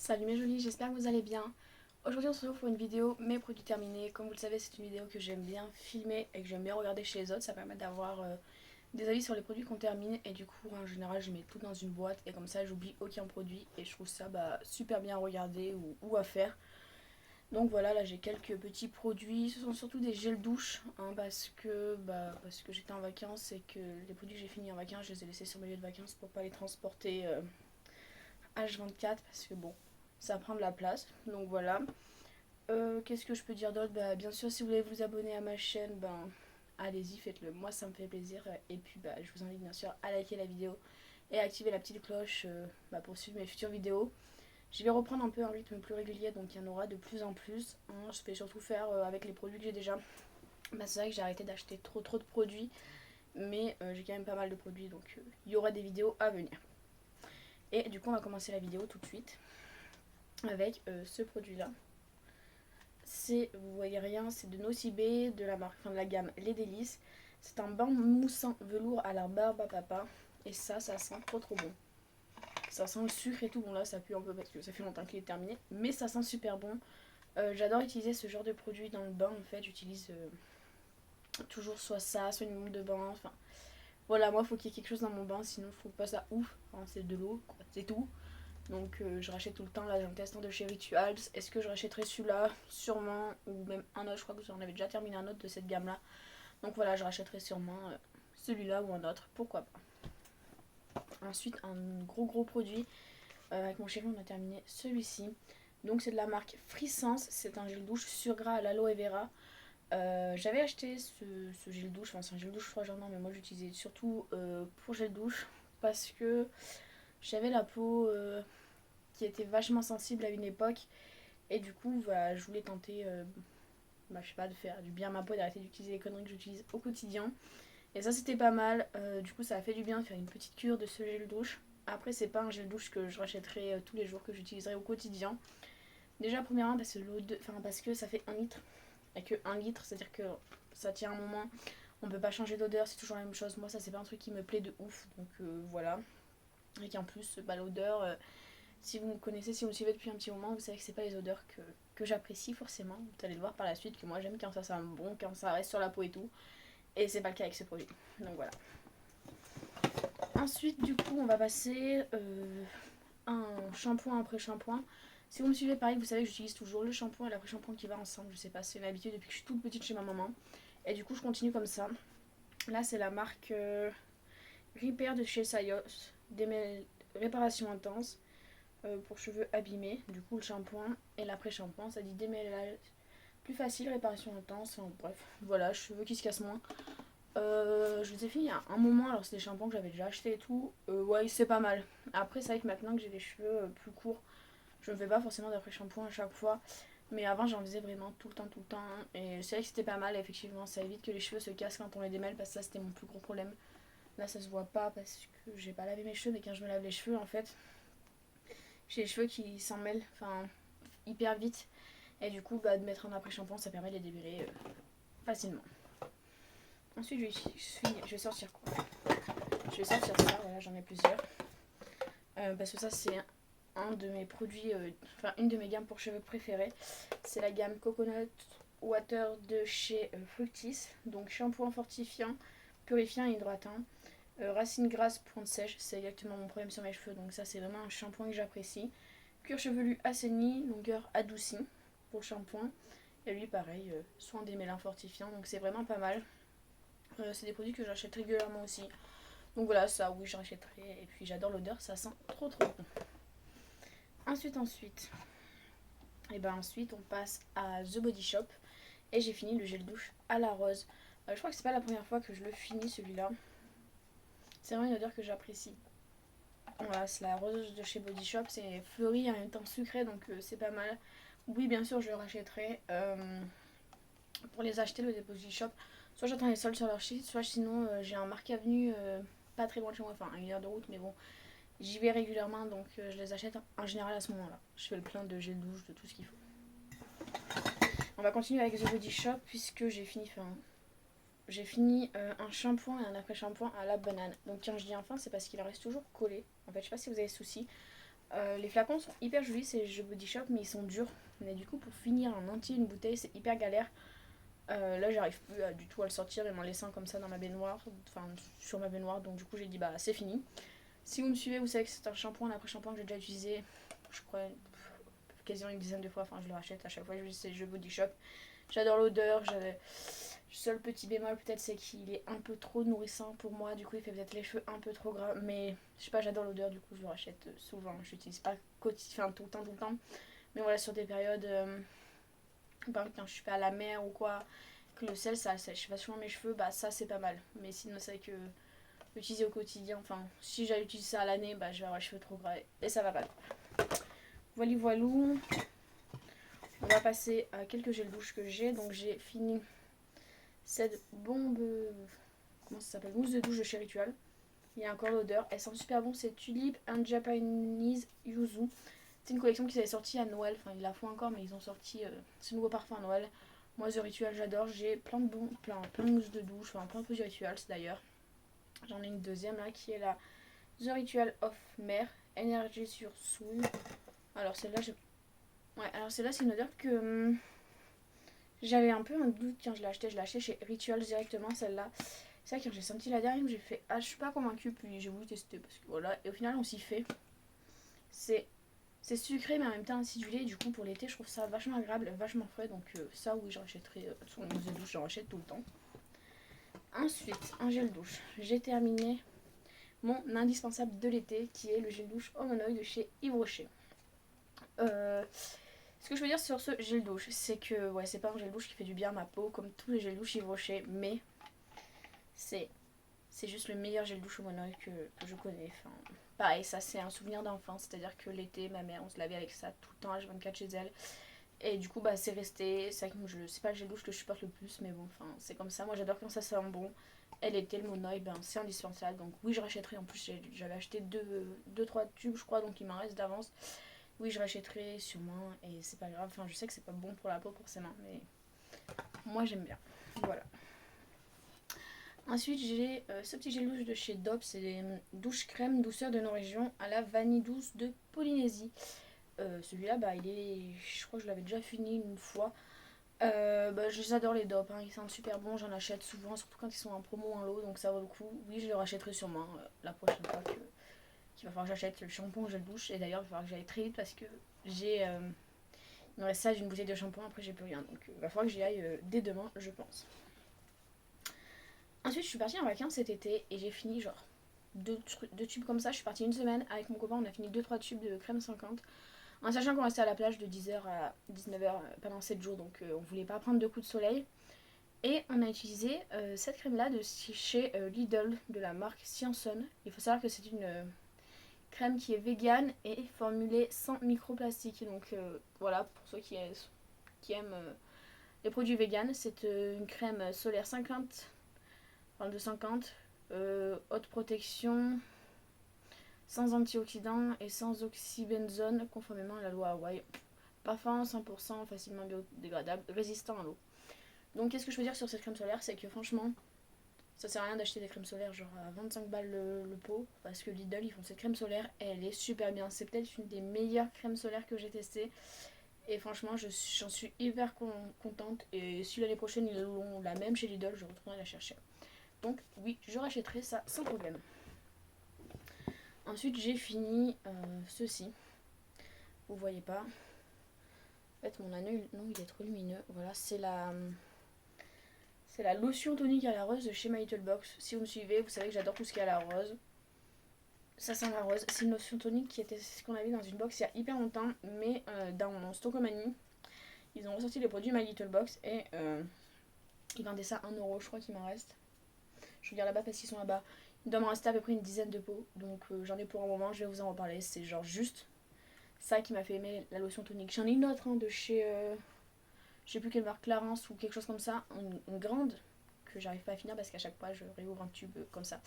Salut mes jolis, j'espère que vous allez bien. Aujourd'hui on se retrouve pour une vidéo mes produits terminés. Comme vous le savez, c'est une vidéo que j'aime bien filmer et que j'aime bien regarder chez les autres. Ça permet d'avoir des avis sur les produits qu'on termine, et du coup en général je mets tout dans une boîte et comme ça j'oublie aucun produit et je trouve ça super bien à regarder ou à faire. Donc voilà, là j'ai quelques petits produits. Ce sont surtout des gels douche parce que j'étais en vacances et que les produits que j'ai finis en vacances, je les ai laissés sur mes lieux de vacances pour pas les transporter H24 parce que bon, ça prend de la place. Donc voilà. Qu'est-ce que je peux dire d'autre? Bien sûr, si vous voulez vous abonner à ma chaîne, allez-y, faites-le. Moi, ça me fait plaisir. Et puis, je vous invite bien sûr à liker la vidéo et à activer la petite cloche pour suivre mes futures vidéos. Je vais reprendre un peu un rythme plus régulier, donc il y en aura de plus en plus, hein. Je vais surtout faire avec les produits que j'ai déjà. C'est vrai que j'ai arrêté d'acheter trop de produits, mais j'ai quand même pas mal de produits, donc il y aura des vidéos à venir. Et du coup, on va commencer la vidéo tout de suite avec ce produit-là. Vous voyez rien, c'est de Nocibé, de la marque, enfin de la gamme Les Délices. C'est un bain moussant velours à la barbe à papa. Et ça sent trop bon. Ça sent le sucre et tout. Bon là ça pue un peu parce que ça fait longtemps qu'il est terminé. Mais ça sent super bon. J'adore utiliser ce genre de produit dans le bain en fait. J'utilise toujours soit ça, soit une bombe de bain. Enfin voilà, moi faut qu'il y ait quelque chose dans mon bain. Sinon faut pas ça ouf. Enfin, c'est de l'eau, c'est tout. Donc je rachète tout le temps. Là j'ai un testin de chez Rituals. Est-ce que je rachèterai celui-là? Sûrement. Ou même un autre. Je crois que j'en avais déjà terminé un autre de cette gamme là. Donc voilà, je rachèterai sûrement celui-là ou un autre. Pourquoi pas. Ensuite un gros produit. Avec mon chéri on a terminé celui-ci. Donc c'est de la marque Frissance. C'est un gel douche sur gras à l'aloe vera. J'avais acheté ce gel douche. Enfin c'est un gel douche froid jardin. Mais moi j'utilisais surtout pour gel douche. Parce que j'avais la peau qui était vachement sensible à une époque. Et du coup, je voulais tenter, je sais pas, de faire du bien à ma peau, d'arrêter d'utiliser les conneries que j'utilise au quotidien. Et ça, c'était pas mal. Du coup, ça a fait du bien de faire une petite cure de ce gel douche. Après, c'est pas un gel douche que je rachèterai tous les jours, que j'utiliserai au quotidien. Déjà, premièrement, parce que ça fait 1 litre. Et que 1 litre, c'est-à-dire que ça tient un moment. On peut pas changer d'odeur, c'est toujours la même chose. Moi, ça, c'est pas un truc qui me plaît de ouf. Donc voilà. Et qu'en plus, l'odeur, si vous me connaissez, si vous me suivez depuis un petit moment, vous savez que c'est pas les odeurs que j'apprécie forcément. Vous allez le voir par la suite que moi j'aime quand ça sent bon, quand ça reste sur la peau et tout. Et c'est pas le cas avec ce produit. Donc voilà. Ensuite, du coup, on va passer un shampoing après shampoing. Si vous me suivez pareil, vous savez que j'utilise toujours le shampoing et l'après-shampoing qui va ensemble. Je sais pas, c'est une habitude depuis que je suis toute petite chez ma maman. Et du coup, je continue comme ça. Là, c'est la marque Repair de chez Sayos. Réparation intense. Pour cheveux abîmés. Du coup, le shampoing et l'après-shampoing, ça dit démêlage plus facile, réparation intense. Enfin, bref, voilà, cheveux qui se cassent moins. Je les ai fait il y a un moment, alors c'est des shampoings que j'avais déjà acheté et tout. Ouais, c'est pas mal. Après, c'est vrai que maintenant que j'ai les cheveux plus courts, je ne fais pas forcément d'après-shampoing à chaque fois. Mais avant, j'en faisais vraiment tout le temps, tout le temps. Et c'est vrai que c'était pas mal, effectivement. Ça évite que les cheveux se cassent quand on les démêle, parce que ça, c'était mon plus gros problème. Là, ça se voit pas parce que j'ai pas lavé mes cheveux, mais quand je me lave les cheveux, en fait, j'ai les cheveux qui s'en mêlent, hyper vite. Et du coup, de mettre un après-shampoing, ça permet de les démêler facilement. Ensuite, je vais sortir quoi? Je vais sortir ça, voilà, j'en ai plusieurs. Parce que ça, c'est un de mes produits, une de mes gammes pour cheveux préférées. C'est la gamme Coconut Water de chez Fructis. Donc, shampoing fortifiant, purifiant et hydratant. Racine grasse, pointe sèche, c'est exactement mon problème sur mes cheveux. Donc, ça, c'est vraiment un shampoing que j'apprécie. Cuir chevelu assaini, longueur adoucie pour le shampoing. Et lui, pareil, soin démêlant fortifiant. Donc, c'est vraiment pas mal. C'est des produits que j'achète régulièrement aussi. Donc voilà, ça, oui, j'achèterai. Et puis j'adore l'odeur, ça sent trop bon. Ensuite, ensuite, on passe à The Body Shop. Et j'ai fini le gel douche à la rose. Je crois que c'est pas la première fois que je le finis, celui-là. C'est vraiment une odeur que j'apprécie. Voilà, c'est la rose de chez Body Shop. C'est fleuri en même temps sucré, donc c'est pas mal. Oui, bien sûr, je le rachèterai. Pour les acheter, le Body Shop, soit j'attends les soldes sur leur site, soit sinon j'ai un Marc Avenue pas très loin de chez moi, enfin à 1 heure de route, mais bon, j'y vais régulièrement, donc je les achète en général à ce moment-là. Je fais le plein de gel douche, de tout ce qu'il faut. On va continuer avec The Body Shop puisque j'ai fini un shampoing et un après-shampoing à la banane. Donc quand je dis enfin, c'est parce qu'il en reste toujours collé. En fait, je sais pas si vous avez souci. Les flacons sont hyper jolis, c'est The Body Shop, mais ils sont durs. Mais du coup, pour finir en entier une bouteille, c'est hyper galère. Là, j'arrive plus du tout à le sortir et m'en laissant comme ça dans ma baignoire, enfin sur ma baignoire. Donc, du coup, j'ai dit bah c'est fini. Si vous me suivez, vous savez que c'est un shampoing, l'après-shampoing que j'ai déjà utilisé, je crois, quasiment une dizaine de fois. Enfin, je le rachète à chaque fois, c'est The Body Shop. J'adore l'odeur. Seul petit bémol, peut-être, c'est qu'il est un peu trop nourrissant pour moi. Du coup, il fait peut-être les cheveux un peu trop gras. Mais je sais pas, j'adore l'odeur. Du coup, je le rachète souvent. Je l'utilise pas quotidien, tout le temps. Mais voilà, sur des périodes, par exemple, quand je suis pas à la mer ou quoi, que le sel ça sèche vachement mes cheveux, bah ça c'est pas mal. Mais sinon, c'est que l'utiliser au quotidien, enfin, si j'allais utiliser ça à l'année, bah je vais avoir les cheveux trop gras et ça va pas. Voilà, voilou. On va passer à quelques gels douche que j'ai. Donc, j'ai fini cette bombe. Comment ça s'appelle? Mousse de douche de chez Ritual. Il y a encore l'odeur. Elle sent super bon. C'est Tulip and Japanese Yuzu. C'est une collection qui s'est sortie à Noël. Enfin, ils la font encore, mais ils ont sorti ce nouveau parfum à Noël. Moi, The Ritual, j'adore. J'ai plein de plein de mousse de douche. Enfin, plein de produits Rituals d'ailleurs. J'en ai une deuxième là qui est la The Ritual of Mer. Énergie sur souille. Alors, celle-là, ouais, alors celle-là, c'est une odeur que j'avais un peu un doute quand je l'ai acheté. Je l'ai acheté chez Rituals directement, celle-là. C'est vrai que quand j'ai senti la dernière, j'ai fait ah, je suis pas convaincue. Puis j'ai voulu tester parce que voilà. Et au final, on s'y fait. C'est sucré mais en même temps acidulé. Du coup, pour l'été, je trouve ça vachement agréable, vachement frais. Donc, ça, oui, j'en rachèterai sur une mousse de douche, j'en rachète tout le temps. Ensuite, un gel douche. J'ai terminé mon indispensable de l'été qui est le gel douche Home & Oil de chez Yves Rocher. Ce que je veux dire sur ce gel douche, c'est que ouais, c'est pas un gel douche qui fait du bien à ma peau comme tous les gels douche Yves Rocher, mais c'est juste le meilleur gel douche au monoï que je connais. Enfin, pareil, ça c'est un souvenir d'enfance, c'est-à-dire que l'été, ma mère, on se lavait avec ça tout le temps H24 chez elle. Et du coup, bah c'est resté. C'est pas le gel douche que je supporte le plus, mais bon, enfin, c'est comme ça. Moi j'adore quand ça sent bon. Et l'été, le monoï, ben, c'est indispensable. Donc oui, je rachèterai. En plus, j'avais acheté 2-3 tubes, je crois, donc il m'en reste d'avance. Oui, je rachèterai sûrement. Et c'est pas grave. Enfin, je sais que c'est pas bon pour la peau forcément, mais moi j'aime bien. Voilà. Ensuite, j'ai ce petit gel douche de chez Dove. C'est des douches crème douceur de nos régions à la vanille douce de Polynésie. Celui-là, bah, je crois que je l'avais déjà fini une fois. Bah, j'adore les Dove, hein. Ils sentent super bon. J'en achète souvent, surtout quand ils sont en promo en lot. Donc ça vaut le coup. Oui, je le rachèterai sûrement la prochaine fois qu'il va falloir que j'achète le shampoing gel douche. Et d'ailleurs, il va falloir que j'aille très vite parce que il me reste ça d'une bouteille de shampoing. Après, j'ai plus rien. Donc il va falloir que j'y aille dès demain, je pense. Ensuite, je suis partie en vacances cet été et j'ai fini genre deux tubes comme ça. Je suis partie une semaine avec mon copain. On a fini 2-3 tubes de crème 50. En sachant qu'on restait à la plage de 10h à 19h pendant 7 jours. Donc on voulait pas prendre de coups de soleil. Et on a utilisé cette crème là de chez Lidl de la marque Scienson. Il faut savoir que c'est une crème qui est végane et formulée sans microplastique. Donc voilà, pour ceux qui aiment les produits véganes, c'est une crème solaire 50 enfin de 50, haute protection, sans antioxydants et sans oxybenzone, conformément à la loi Hawaï. Parfum 100%, facilement biodégradable, résistant à l'eau. Donc qu'est-ce que je veux dire sur cette crème solaire, c'est que franchement, ça sert à rien d'acheter des crèmes solaires genre à 25 balles le pot, parce que Lidl ils font cette crème solaire et elle est super bien. C'est peut-être une des meilleures crèmes solaires que j'ai testées. Et franchement, j'en suis hyper contente. Et si l'année prochaine ils ont la même chez Lidl, je retournerai la chercher. Donc oui, je rachèterai ça sans problème. Ensuite, j'ai fini ceci. Vous voyez pas. En fait, mon anneau, non, il est trop lumineux. Voilà, c'est la lotion tonique à la rose de chez My Little Box. Si vous me suivez, vous savez que j'adore tout ce qui est à la rose. Ça sent la rose. C'est une lotion tonique qui était ce qu'on avait dans une box il y a hyper longtemps. Mais dans mon Stockomanie, ils ont ressorti les produits My Little Box et ils vendaient ça 1€. Je crois qu'il m'en reste. Je regarde là-bas parce qu'ils sont là-bas. Il doit m'en rester à peu près une dizaine de pots. Donc j'en ai pour un moment, je vais vous en reparler. C'est genre juste ça qui m'a fait aimer la lotion tonique. J'en ai une autre de chez... je sais plus quelle marque, Clarence ou quelque chose comme ça. Une grande que j'arrive pas à finir parce qu'à chaque fois je réouvre un tube comme ça.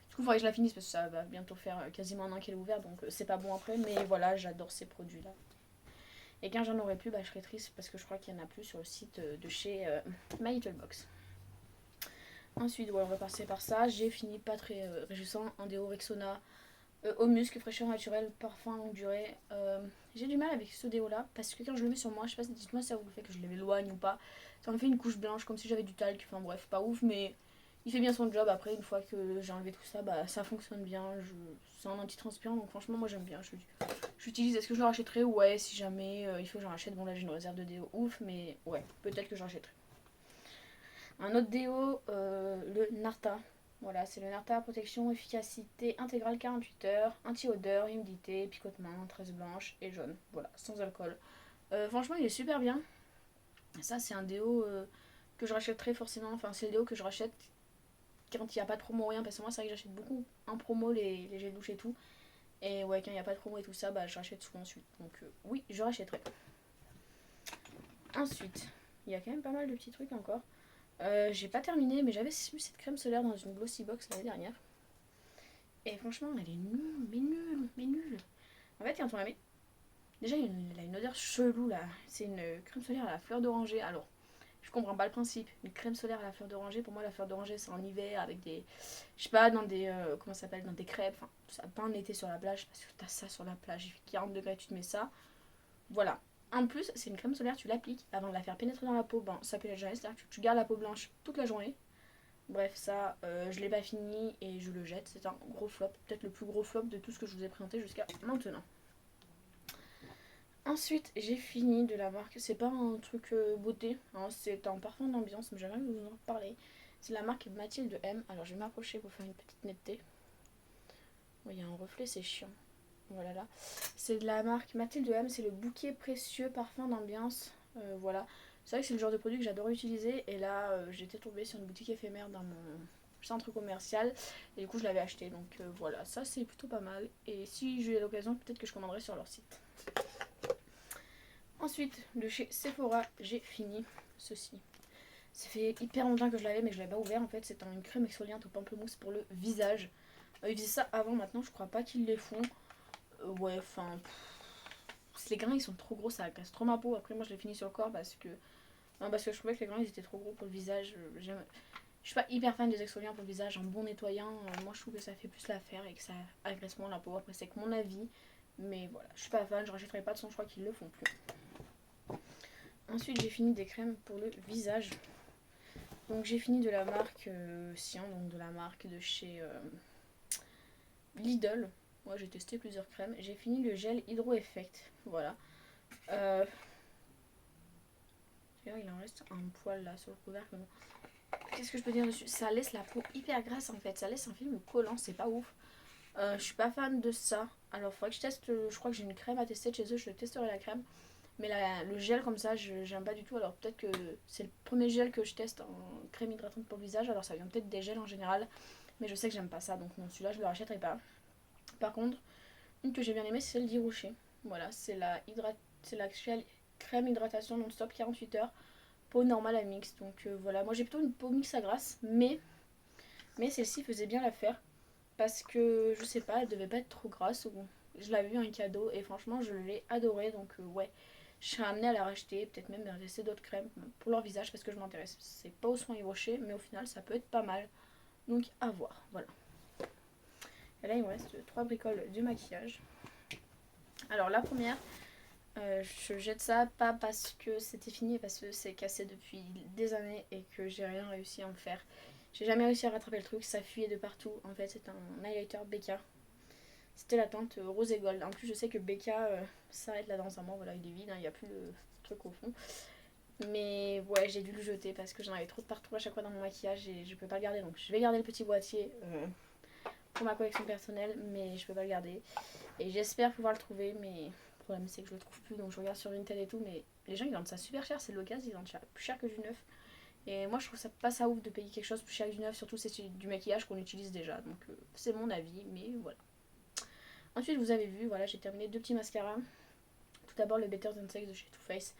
Du coup il faudrait que je la finisse parce que ça va bientôt faire quasiment un an qu'elle est ouverte. Donc c'est pas bon après. Mais voilà, j'adore ces produits là. Et quand j'en aurai plus, bah, je serai triste parce que je crois qu'il y en a plus sur le site de chez My Little Box. Ensuite, voilà, on va passer par ça. J'ai fini pas très réjouissant. Un déo Rexona Au musc, fraîcheur naturelle, parfum longue durée. J'ai du mal avec ce déo là parce que quand je le mets sur moi, je sais pas, dites-moi si ça vous le fait que je l'éloigne ou pas. Ça me fait une couche blanche comme si j'avais du talc. Enfin bref, pas ouf, mais il fait bien son job. Après, une fois que j'ai enlevé tout ça, bah ça fonctionne bien. C'est un anti-transpirant donc franchement, moi j'aime bien. J'utilise. Est-ce que je le rachèterai? Ouais, si jamais il faut que j'en rachète. Bon, là j'ai une réserve de déo ouf, mais ouais, peut-être que j'en rachèterai. Un autre déo, le Narta. Voilà, c'est le Narta protection efficacité intégrale 48 heures, anti-odeur, humidité, picotement, tresse blanche et jaune. Voilà, sans alcool. Franchement, il est super bien. Ça, c'est un déo que je rachèterai forcément. Enfin, c'est le déo que je rachète quand il n'y a pas de promo ou rien. Parce que moi, c'est vrai que j'achète beaucoup en promo les gels douche et tout. Et ouais, quand il n'y a pas de promo et tout ça, bah je rachète souvent ensuite. Donc oui, je rachèterai. Ensuite, il y a quand même pas mal de petits trucs encore. J'ai pas terminé, mais j'avais eu cette crème solaire dans une glossy box l'année dernière. Et franchement, elle est nulle, mais nulle, mais nulle. En fait, quand on la met, déjà, elle a une odeur chelou là. C'est une crème solaire à la fleur d'oranger. Alors, je comprends pas le principe. Une crème solaire à la fleur d'oranger, pour moi, la fleur d'oranger, c'est en hiver avec des. Je sais pas, dans des. Comment ça s'appelle? Dans des crêpes. Enfin, ça pas en été sur la plage parce que t'as ça sur la plage. Il fait 40 degrés, tu te mets ça. Voilà. En plus, c'est une crème solaire, tu l'appliques avant de la faire pénétrer dans la peau. Ben, ça pénètre jamais, c'est-à-dire que tu gardes la peau blanche toute la journée. Bref, ça, je l'ai pas fini et je le jette. C'est un gros flop, peut-être le plus gros flop de tout ce que je vous ai présenté jusqu'à maintenant. Ensuite, j'ai fini de la marque. C'est pas un truc beauté, hein, c'est un parfum d'ambiance, mais j'aimerais vous en parler. C'est la marque Mathilde M. Alors, je vais m'approcher pour faire une petite netteté. Il y a un reflet, c'est chiant. Voilà là. C'est de la marque Mathilde M. C'est le bouquet précieux parfum d'ambiance. Voilà. C'est vrai que c'est le genre de produit que j'adore utiliser. Et là, j'étais tombée sur une boutique éphémère dans mon centre commercial. Et du coup, je l'avais acheté. Donc voilà, ça c'est plutôt pas mal. Et si j'ai l'occasion, peut-être que je commanderai sur leur site. Ensuite, de chez Sephora, j'ai fini ceci. Ça fait hyper longtemps que je l'avais, mais je l'avais pas ouvert. En fait, c'est une crème exfoliante au pamplemousse pour le visage. Ils faisaient ça avant, maintenant, je crois pas qu'ils les font. Ouais, enfin. Les grains ils sont trop gros, ça agresse trop ma peau. Après, moi je l'ai fini sur le corps parce que. Non, parce que je trouvais que les grains ils étaient trop gros pour le visage. Je suis pas hyper fan des exfoliants pour le visage. Un bon nettoyant, moi je trouve que ça fait plus l'affaire et que ça agresse moins la peau. Après, c'est que mon avis. Mais voilà, je suis pas fan, je rachèterai pas de son, je crois qu'ils le font plus. Ensuite, j'ai fini des crèmes pour le visage. Donc, j'ai fini de la marque Cyan, donc de la marque de chez Lidl. Moi, j'ai testé plusieurs crèmes. J'ai fini le gel Hydro Effect. Voilà. Euh, il en reste un poil là sur le couvercle. Qu'est-ce que je peux dire dessus? Ça laisse la peau hyper grasse en fait. Ça laisse un film collant, c'est pas ouf. Je suis pas fan de ça. Alors, faudrait que je teste. Je crois que j'ai une crème à tester de chez eux. Je testerai la crème. Mais le gel comme ça, j'aime pas du tout. Alors, peut-être que c'est le premier gel que je teste en crème hydratante pour le visage. Alors, ça vient peut-être des gels en général. Mais je sais que j'aime pas ça. Donc, non, celui-là, je le rachèterai pas. Par contre, une que j'ai bien aimée, c'est celle d'Irouché. Voilà, c'est la crème hydratation non-stop 48 heures. Peau normale à mix. Donc voilà, moi j'ai plutôt une peau mix à grasse, mais celle-ci faisait bien l'affaire parce que je sais pas, elle devait pas être trop grasse. Ou je l'avais eu un cadeau et franchement je l'ai adorée. Donc ouais, je serais amenée à la racheter, peut-être même à tester d'autres crèmes pour leur visage parce que je m'intéresse. C'est pas au soin Yves Rocher, mais au final ça peut être pas mal. Donc à voir, voilà. Et là il me reste 3 bricoles de maquillage. Alors la première, je jette ça pas parce que c'était fini, parce que c'est cassé depuis des années et que j'ai rien réussi à en faire. J'ai jamais réussi à rattraper le truc, ça fuyait de partout. En fait, c'est un highlighter Becca. C'était la teinte rose et gold. En plus, je sais que Becca s'arrête là dans un mois. Voilà, il est vide, il n'y a plus de truc au fond. Mais ouais, j'ai dû le jeter parce que j'en avais trop de partout à chaque fois dans mon maquillage et je peux pas le garder. Donc, je vais garder le petit boîtier pour ma collection personnelle, mais je peux pas le garder. Et j'espère pouvoir le trouver, mais le problème c'est que je le trouve plus, donc je regarde sur Vinted et tout, mais les gens ils vendent ça super cher, c'est de l'occasion, ils vendent ça plus cher que du neuf. Et moi je trouve ça pas ça ouf de payer quelque chose plus cher que du neuf, surtout c'est du maquillage qu'on utilise déjà, donc c'est mon avis, mais voilà. Ensuite vous avez vu, voilà j'ai terminé 2 petits mascaras. Tout d'abord le Better Than Sex de chez Too Faced.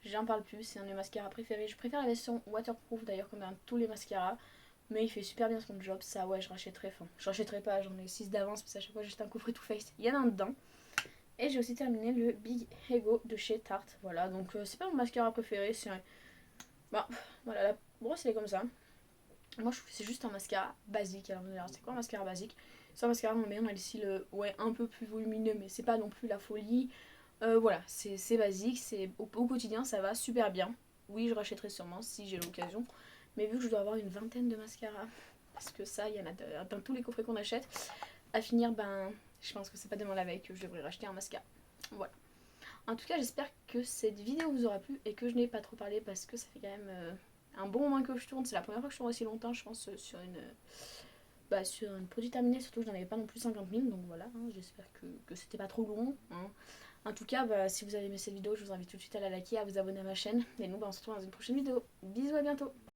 J'en parle plus, c'est un de mes mascaras préférés. Je préfère la version waterproof d'ailleurs comme dans tous les mascaras. Mais il fait super bien son job, ça ouais je rachèterai, enfin je rachèterai pas, j'en ai 6 d'avance parce qu'à chaque fois j'achète un coffret Too Faced, il y en a un dedans. Et j'ai aussi terminé le Big Ego de chez Tarte. Voilà, donc c'est pas mon mascara préféré. C'est un... Bah, voilà, la brosse elle est comme ça. Moi je trouve que c'est juste un mascara basique. Alors c'est quoi un mascara basique? Ça mascara, mais on a le cils ouais, un peu plus volumineux, mais c'est pas non plus la folie. Voilà, c'est basique, c'est au quotidien, ça va super bien. Oui, je rachèterai sûrement si j'ai l'occasion. Mais vu que je dois avoir une vingtaine de mascaras, parce que ça, il y en a dans tous les coffrets qu'on achète, à finir, ben, je pense que c'est pas demain la veille que je devrais racheter un mascara. Voilà. En tout cas, j'espère que cette vidéo vous aura plu et que je n'ai pas trop parlé parce que ça fait quand même un bon moment que je tourne. C'est la première fois que je tourne aussi longtemps, je pense, sur une produit terminée, surtout que je n'en avais pas non plus 50 000. Donc voilà, hein, j'espère que c'était pas trop long. Hein. En tout cas, bah, si vous avez aimé cette vidéo, je vous invite tout de suite à la liker, à vous abonner à ma chaîne. Et nous, bah, on se retrouve dans une prochaine vidéo. Bisous, à bientôt.